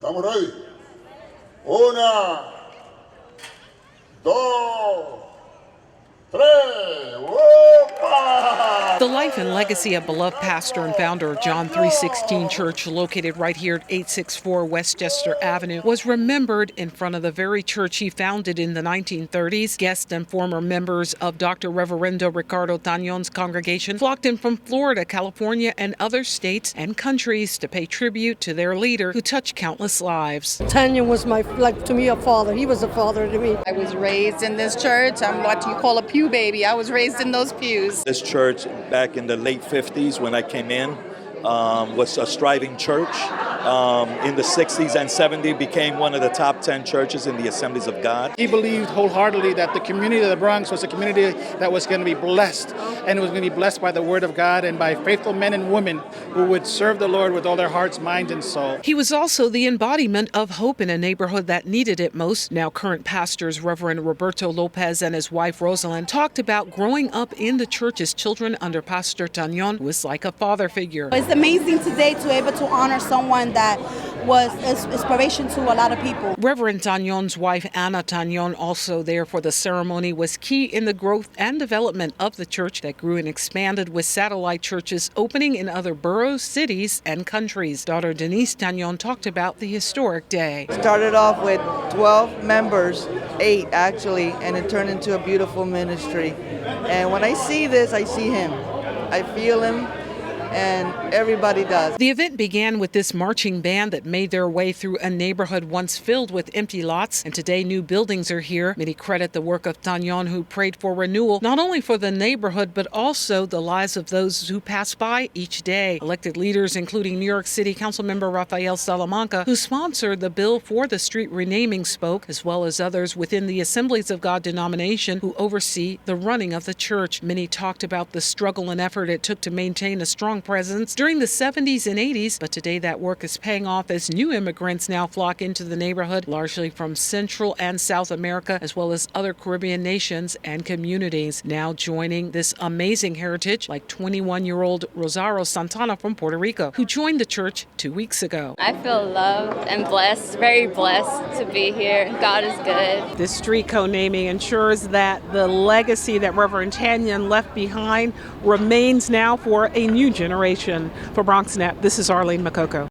¿Estamos ready? Una, dos, tres. ¡Opa! The life and legacy of beloved pastor and founder of John 3:16 Church, located right here at 864 Westchester Avenue, was remembered in front of the very church he founded in the 1930s. Guests and former members of Dr. Reverendo Ricardo Tanon's congregation flocked in from Florida, California, and other states and countries to pay tribute to their leader who touched countless lives. Tanon was to me, a father. He was a father to me. I was raised in this church. I'm what you call a pew baby. I was raised in those pews. This church, back in the late 50s when I came in, was a striving church. In the 60s and 70s, became one of the top 10 churches in the Assemblies of God. He believed wholeheartedly that the community of the Bronx was a community that was going to be blessed, and it was going to be blessed by the Word of God and by faithful men and women who would serve the Lord with all their hearts, mind, and soul. He was also the embodiment of hope in a neighborhood that needed it most. Now current pastors Reverend Roberto Lopez and his wife Rosalind talked about growing up in the church as children under Pastor Tanon, who was like a father figure. It's amazing today to be able to honor someone that was inspiration to a lot of people. Reverend Tanon's wife, Anna Tanon, also there for the ceremony, was key in the growth and development of the church that grew and expanded with satellite churches opening in other boroughs, cities, and countries. Daughter Denise Tanon talked about the historic day. Started off with 12 members, 8 actually, and it turned into a beautiful ministry. And when I see this, I see him. I feel him. And everybody does. The event began with this marching band that made their way through a neighborhood once filled with empty lots, and today new buildings are here. Many credit the work of Tanon, who prayed for renewal, not only for the neighborhood, but also the lives of those who pass by each day. Elected leaders, including New York City Councilmember Rafael Salamanca, who sponsored the bill for the street renaming, spoke, as well as others within the Assemblies of God denomination who oversee the running of the church. Many talked about the struggle and effort it took to maintain a strong presence during the 70s and 80s, but today that work is paying off as new immigrants now flock into the neighborhood, largely from Central and South America, as well as other Caribbean nations and communities. Now joining this amazing heritage, like 21-year-old Rosario Santana from Puerto Rico, who joined the church 2 weeks ago. I feel loved and blessed, very blessed to be here. God is good. This street co-naming ensures that the legacy that Reverend Tanon left behind remains now for a new generation. For Bronxnet, this is Arlene Makoko.